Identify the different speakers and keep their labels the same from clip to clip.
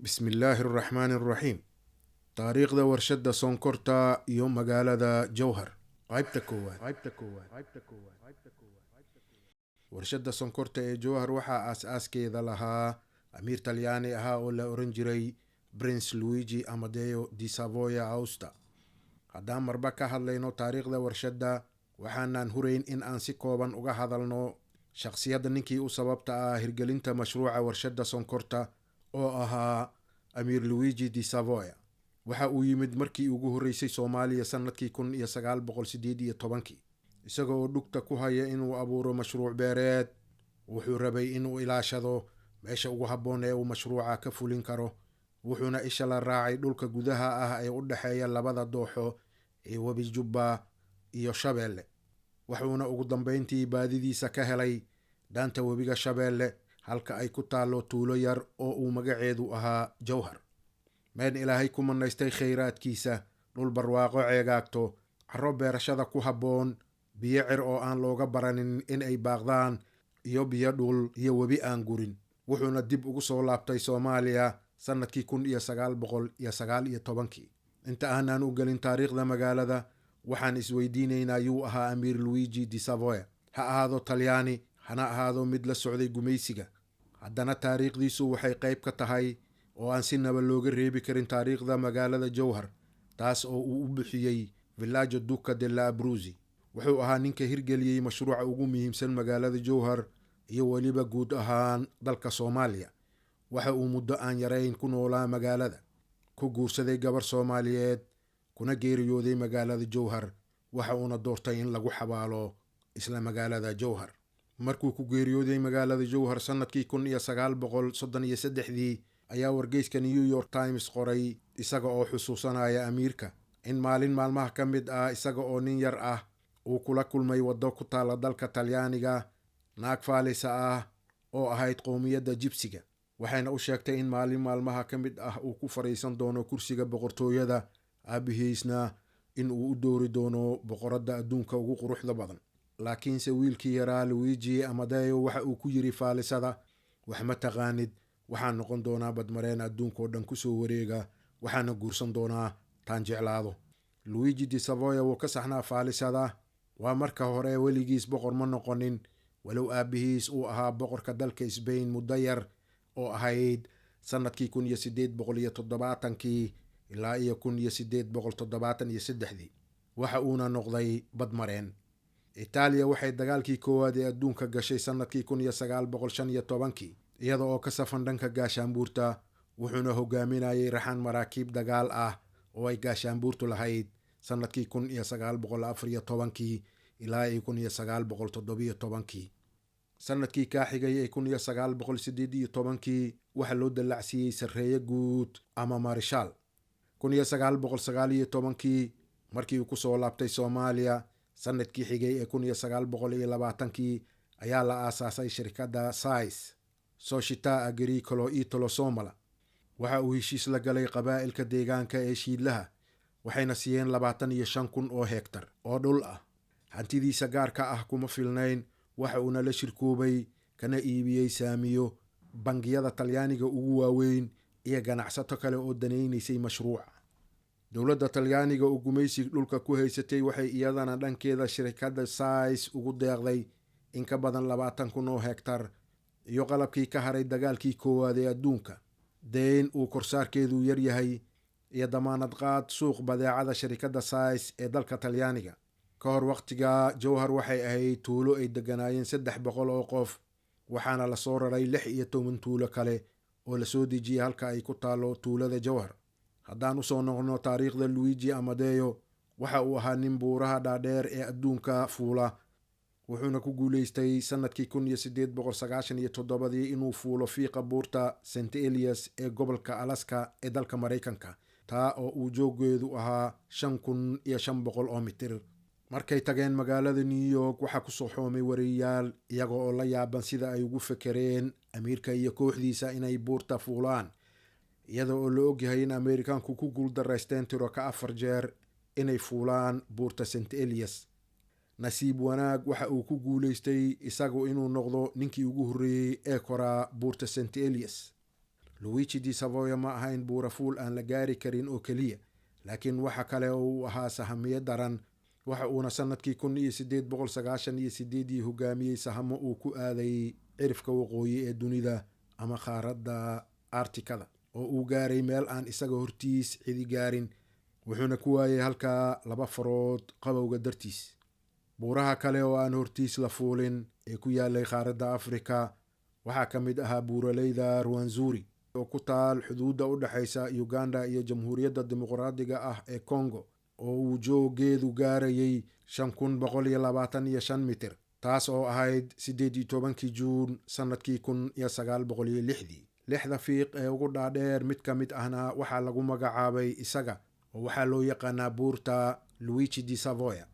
Speaker 1: بسم الله الرحمن الرحيم. تاريخ ذا ورشد سونكورتا يوم مقالة جوهر عيبتا كواد ورشد سونكورتا جوهر وحا أساس كيدا لها أمير تلياني أها أولا أورنجري برنس لويجي أماديو دي سافويا أوستا. هدام مربكا هدلينو تاريخ ذا ورشد وحانا نهورين إن أنسي كوبان أغا هدلنو شخصية نيكي أسببتا هرقلينتا مشروع ورشد سونكورتا oo ahaa amiir luigi di savoya. waxa uu yimid markii ugu horreysay Soomaaliya sanadkii 1918 isaga oo dhugta ku haya inuu abuuro mashruuc beereed. wuxuu rabay inuu ilaashado meesha ugu habboon ee uu mashruuca ka fulin karo, wuxuuna isha la raacay dhulka gudaha ah ee u dhaxeeya labada dooxo ee webi Jubba iyo Shabeelle. wuxuuna ugu dambeyntii baadidiisa ka helay daanta webiga Shabeelle, halka ay ku taalo tuulo yar oo uu magaceedu ahaa Jowhar. meen ilaahay ku manaystay khayraadkiisa, dhul barwaaqo ceegaagto, carro beerashada ku habboon, biyo cir oo aan looga baranin in ay baaqdaan, iyo biyo dhul iyo webi aan gurin. wuxuuna dib ugu soo laabtay Soomaaliya sanadkii 1919. inta aanan u gelin taariikhda magaalada, waxaan isweydiinaynaa yuu ahaa amiir luigi di savoya. ha ahaado talyaani, hana ahaado mid la socday gumaysiga, haddana taariikhdiisu waxay qayb ka tahay oo aan si naba looga reebi karin taariikhda magaalada Jowhar, taas oo uu u bixiyey Villaggio Duca della Abruzzi. wuxuu ahaa ninka hirgeliyey mashruuca ugu muhiimsan magaalada Jowhar iyo weliba guud ahaan dalka Soomaaliya. waxa uu muddo aan yarayn ku noolaa magaalada, ku guursaday gabar Soomaaliyeed, kuna geeriyooday magaalada Jowhar. waxa uuna doortay in lagu xabaalo isla magaalada Jowhar. markuu ku geeriyooday magaalada Jowhar sanadkii 1933 ayaa wargeyska New York Times qoray, isaga oo xusuusanaya amiirka, in maalin maalmaha ka mid ah isaga oo nin yar ah uu kula kulmay waddo ku taala dalka Talyaaniga naag faalisa ah oo ahayd qowmiyadda Jibsiga. waxayna u sheegtay in maalin maalmaha ka mid ah uu ku fariisan doono kursiga boqortooyada, aabihiisna in uu u doori doono boqoradda adduunka ugu quruxda badan. laakiinse wiilkii yaraa luigi amadeo waxa uu ku yiri faalisada, wax ma taqaanid, waxaan noqon doonaa badmareen adduunkoo dhan kusoo wareega, waxaana guursan doonaa taan jeclaado. luigi di savoya wuu ka saxnaa faalisada. waa marka hore weligiis boqor ma noqonin, walow aabihiis uu ahaa boqorka dalka Spain muddo yar oo ahayd sanadkii 1870 ilaa iyo 1873. waxa uuna noqday badmareen. Itaaliya waxay dagaalkii koowaad ee adduunka gashay sanadkii 1915 iyada oo ka safan dhanka gaashaanbuurta, wuxuuna hogaaminayay raxan maraakiib dagaal ah oo ay gaashaanbuurtu lahayd sanadkii 1914 ilaa 1917. sanadkii kaa xigay ee 1918 waxa loo dallacsiiyey sarreeye guud ama marishaal. 1919 markii uu ku soo laabtay Soomaaliya sanadkii xigay ee 1920 ayaa la aasaasay shirkadda SAIS, Società Agricolo Italo-Somala. waxa uu heshiis la galay qabaa'ilka deegaanka ee Shiidlaha, waxayna siiyeen 25,000 oo hektar oo dhul ah. hantidiisa gaarka ah kuma filnayn, waxa uuna la shirkoobay kana iibiyey saamiyo bangiyada Talyaaniga ugu waaweyn iyo ganacsato kale oo danaynaysay mashruuca. dowladda Talyaaniga oo gumaysiga dhulka ku haysatay waxay iyadana dhankeeda shirkadda SAIS ugu deeqday in ka badan 20,000 oo hektar iyo qalabkii ka haray dagaalkii koowaad ee adduunka, deyn uu korsaarkeedu yar yahay, iyo damaanad qaad suuq badeecada shirkadda SAIS ee dalka Talyaaniga. ka hor waqtiga Jowhar waxay ahayd tuulo ay deganaayeen 300 oo qof, waxaana la soo raray 16 tuulo kale oo la soo dejiyey halka ay ku taalo tuulada Jowhar. haddaan usoo noqono taariikhda luigi amadeo, waxa uu ahaa nin buuraha dhaadheer ee adduunka fuula, wuxuuna ku guulaystay sanadkii 1897 inuu fuulo fiiqa buurta St. Elias ee gobolka Alaska ee dalka Maraykanka, taa oo uu joogeedu ahaa 5,500 oo mitir. markay tageen magaalada New York waxaa ku soo xoomay wariyaal iyaga oo la yaaban sida ay ugu fekereen amiirka iyo kooxdiisa inay buurta fuulaan, iyada oo la ogyahay in Ameerikaanku ku guuldaraysteen tiro ka 4 jeer inay fuulaan buurta St. Elias. nasiib wanaag waxa uu ku guulaystay isagu inuu noqdo ninkii ugu horreeyey ee koraa buurta St. Elias. luigi di savoya ma ahayn buurafuul aan la gaari karin oo keliya, laakiin waxa kale oo uu ahaa sahamiye daran. waxa uuna sannadkii 1898 hogaamiyey sahamo uu ku aaday cirifka waqooyi ee dunida ama qaaradda artikada, oo uu gaaray meel aan isaga hortiis cidi gaarin, wuxuuna ku waayay halkaa 2 farood qabowga dartiis. buuraha kale oo aan hortiis la fuulin ee ku yaalay qaaradda afrika waxaa ka mid ahaa buuraleyda ruwanzuri oo ku taal xuduudda u dhexaysa uganda iyo jamhuuriyadda dimuqraadiga ah ee congo, oo uu joogeedu gaarayay 5125 mitir, taas oo ahayd 18 juun sannadkii 1906. 6 fiiq ee ugu dhaadheer mid ka mid ahna waxaa lagu magacaabay isaga, oo waxaa loo yaqaanaa buurta luigi di savoya.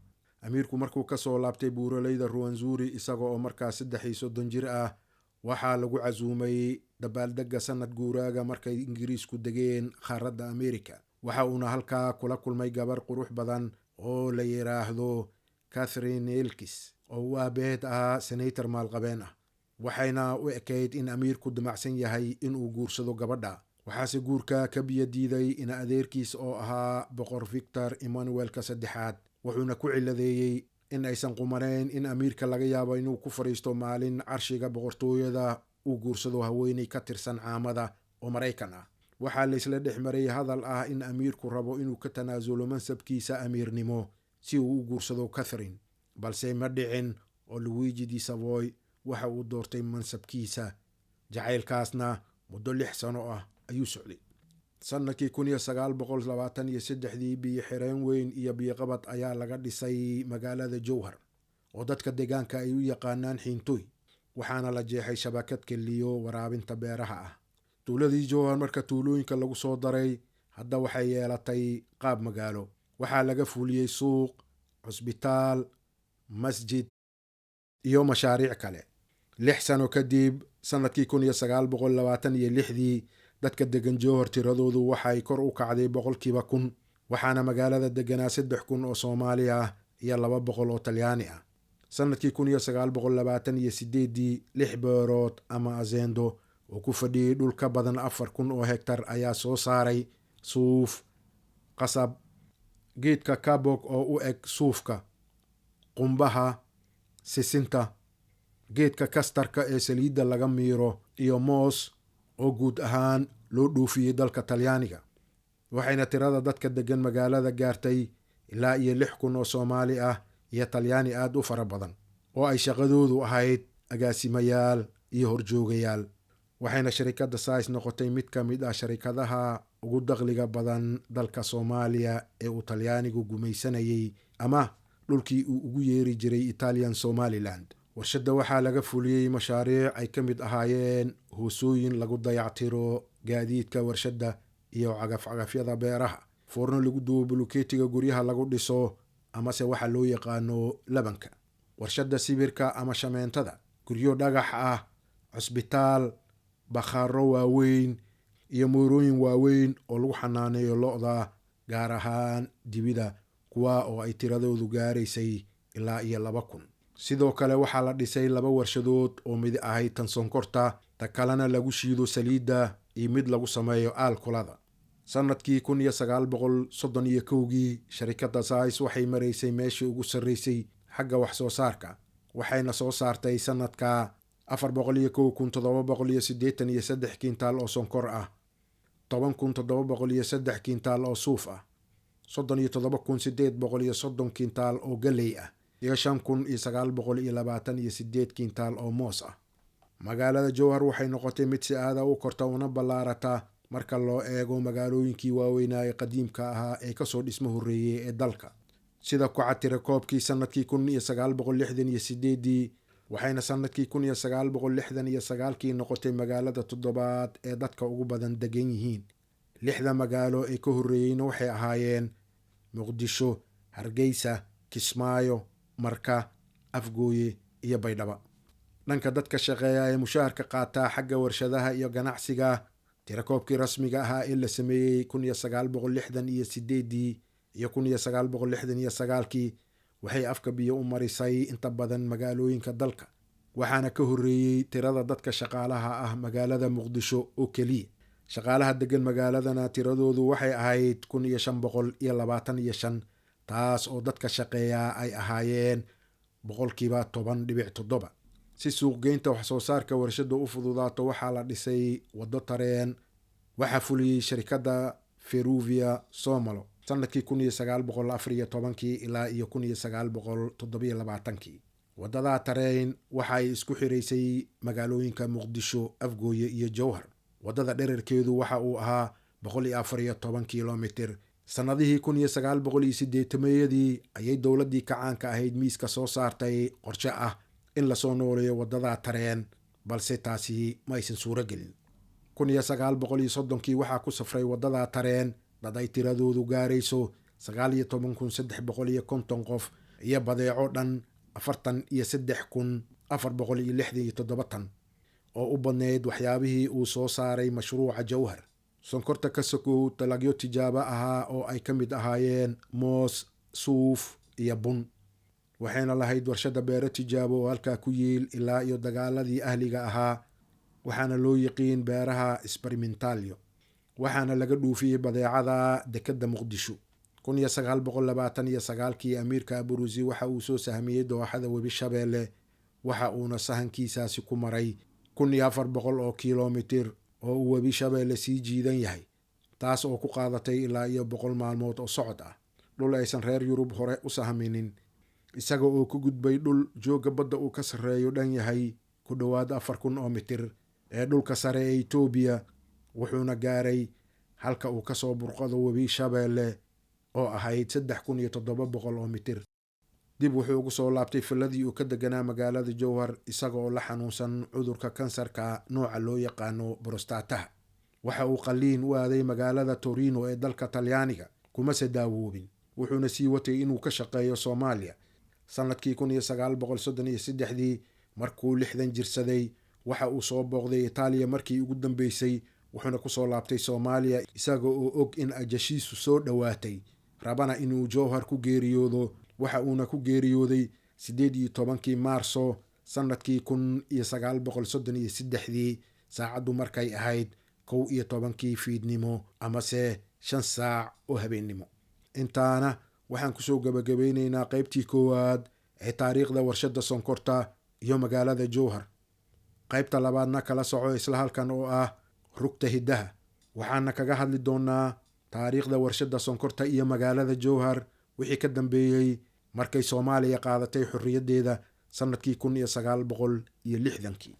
Speaker 1: amiirku markuu ka soo laabtay buuraleyda ruwanzuri isaga oo markaas 30 jir ah, waxaa lagu casuumay dabaaldega sanad guuraaga markay ingiriisku degeen qaaradda amerika. waxa uuna halkaa kula kulmay gabar qurux badan oo la yiraahdo Catherine Elkis, oo uu aabaheed ahaa senator maalqabeen ah. waxayna u ekayd in amiirku damacsan yahay inuu guursado gabadha. waxaase guurka ka biyo diiday in adeerkiis oo ahaa boqor Victor Emmanuelka saddexaad, wuxuuna ku ciladeeyey in aysan qumanayn in amiirka laga yaabo inuu ku fadhiisto maalin carshiga boqortooyada uu guursado haweeney ka tirsan caamada oo Maraykan ah. waxaa la isla dhex maray hadal ah in amiirku rabo inuu ka tanaasulo mansabkiisa amiirnimo si uu u guursado Catherine, balse ma dhicin oo luigi di savoy waxa uu doortay mansabkiisa. jacaylkaasna muddo 6 sano ah ayuu socday. sannadkii 1923 biyo xireen weyn iyo biyoqabad ayaa laga dhisay magaalada jowhar, oo dadka deegaanka ay u yaqaanaan xiintoy, waxaana la jeexay shabakad keliyo waraabinta beeraha ah. tuuladii jowhar marka tuulooyinka lagu soo daray hadda waxay yeelatay qaab magaalo. waxaa laga fuliyey suuq, cusbitaal, masjid iyo mashaariic kale. 6 sano kadib, sannadkii 1926 dadka degan jowhar tiradoodu waxay kor u kacday 100,000, waxaana magaalada deganaa 3,000 oo Soomaali ah iyo 200 oo Talyaani ah. sannadkii 1928 6 beerood ama azendo oo ku fadhiyey dhul ka badan 4,000 oo hektar ayaa soo saaray suuf, qasab, geedka kabog oo u eg suufka, qumbaha, sisinta, geedka kastarka ee saliidda laga miiro, iyo moos oo guud ahaan loo dhoofiyey dalka Talyaaniga. waxayna tirada dadka degan magaalada gaartay ilaa iyo 6,000 oo Soomaali ah iyo Talyaani aad u fara badan, oo ay shaqadoodu ahayd agaasimayaal iyo horjoogayaal. waxayna sharikadda sais noqotay mid ka mid ah sharikadaha ugu dakhliga badan dalka Soomaaliya ee uu Talyaanigu gumaysanayay, ama dhulkii uu ugu yeeri jiray Italian Somaliland. warshadda waxaa laga fuliyey mashaariic ay ka mid ahaayeen hoosooyin lagu dayactiro gaadiidka warshadda iyo cagaf-cagafyada beeraha, foorno lagu duwo bulukeetiga guryaha lagu dhiso amase waxa loo yaqaano labanka, warshadda sibirka ama shameentada, guryo dhagax ah, cusbitaal, bakhaaro waaweyn iyo moorooyin waaweyn oo lagu xanaaneeyo lo'da, gaar ahaan dibida, kuwa oo ay tiradoodu gaaraysay ilaa iyo 2,000. sidoo kale waxaa la dhisay 2 warshadood oo mid ahayd tan sonkorta, ta kalena lagu shiido saliidda iyo mid lagu sameeyo aalkolada. sannadkii 1931 sharikadda sais waxay maraysay meeshii ugu sarraysay xagga wax soo saarka, waxayna soo saartay sannadka 401,783 kintaal oo sonkor ah, 10,703 kintaal oo suuf ah, 37,830 kintaal oo galley ah, iyo 5,928 kintaal oo moos ah. magaalada jowhar waxay noqotay mid si aada u korta una ballaarata marka loo eego magaalooyinkii waaweynaa ee qadiimka ahaa ee kasoo dhismo horreeyey ee dalka, sida ku catira koobkii sannadkii 1968, waxayna sannadkii 1969 noqotay magaalada 7aad ee dadka ugu badan degan yihiin. 6 magaalo ee ka horreeyeyna waxay ahaayeen muqdisho, hargeysa, kismaayo, marka, afgooye iyo baydhabo. dhanka dadka shaqeeya ee mushaharka qaataa xagga warshadaha iyo ganacsiga, tirakoobkii rasmiga ahaa ee la sameeyey 1968 iyo 1969 waxay afka biyo u marisay inta badan magaalooyinka dalka, waxaana ka horreeyey tirada dadka shaqaalaha ah magaalada muqdisho oo keliya. shaqaalaha degan magaaladana tiradoodu waxay ahayd 1525, taas oo dadka shaqeeyaa ay ahaayeen 10.7%. si suuqgeynta wax soo saarka warshada u fududaato waxaa la dhisay wado tareen. waxaa fuliyey shirkadda Ferrovia Somalo sanadkii 1914 ilaa iyo 1927. wadada tareen waxay isku xiraysay magaalooyinka Muqdisho, Afgooye iyo Jowhar. wadada dhererkeedu waxa uu ahaa 114 kilomitir. sanadihii 1980 ayay dowladii kacaanka ahayd miiska soo saartay qorshe ah in lasoo nooleeyo wadada tareen, balse taasi ma aysan suuro gelin. 1930 waxaa ku safray wadada tareen dad ay tiradoodu gaarayso 19,350 qof iyo badeeco dhan 43,467 tan oo u badneyd waxyaabihii uu soo saaray mashruuca Jowhar. sonkorta ka sokow dalagyo tijaabo ahaa oo ay ka mid ahaayeen moos, suuf iyo bun. waxayna lahayd warshada beero tijaabo oo halkaa ku yiil ilaa iyo dagaaladii ahliga ahaa, waxaana loo yiqiin beeraha experimentalyo. waxaana laga dhuufiyey badeecada dekada Muqdisho. 1929 amiirka Aburusi waxa uu soo sahmiyey dooxada webi Shabeelle, waxa uuna sahankiisaasi ku maray 1400 oo kilomitir oo uu webi Shabeelle sii jiidan yahay, taas oo ku qaadatay ilaa iyo 100 maalmood oo socod ah, dhul aysan reer Yurub hore u sahminin, isaga oo ku gudbay dhul jooga badda uu ka sarreeyo dhan yahay ku dhowaad 4,000 oo mitir ee dhulka sare ee Itoobiya, wuxuuna gaaray halka uu kasoo burqado webi Shabeelle oo ahayd 3,700 oo mitir. dib wuxuu ugu soo laabtay filadii uu ka deganaa magaalada Jowhar isaga oo la xanuunsan cudurka kansarka nooca loo yaqaano prostataha. waxa uu qalliin u aaday magaalada Torino ee dalka Talyaaniga, kuma se daawoobin, wuxuuna sii watay inuu ka shaqeeyo Soomaaliya. sanadkii 1933 markuu 60 jirsaday waxa uu soo booqday Itaaliya markii ugu dambeysay, wuxuuna kusoo laabtay Soomaaliya isaga oo og in ajashiisu soo dhowaatay, rabana inuu Jowhar ku geeriyoodo. waxa uuna ku geeriyooday 18 Maarso sanadkii 1933 saacaddu markay ahayd 11 fiidnimo amase 5 saac oo habeennimo. intaana waxaan kusoo gabagabeynaynaa qaybtii koowaad ee taariikhda warshada sonkorta iyo magaalada Jowhar. qaybta labaadna kala soco isla halkan oo ah rugta hiddaha. waxaana kaga hadli doonaa taariikhda warshada sonkorta iyo magaalada Jowhar wixii ka dambeeyey markay Soomaaliya qaadatay xorriyaddeeda sanadkii 1960.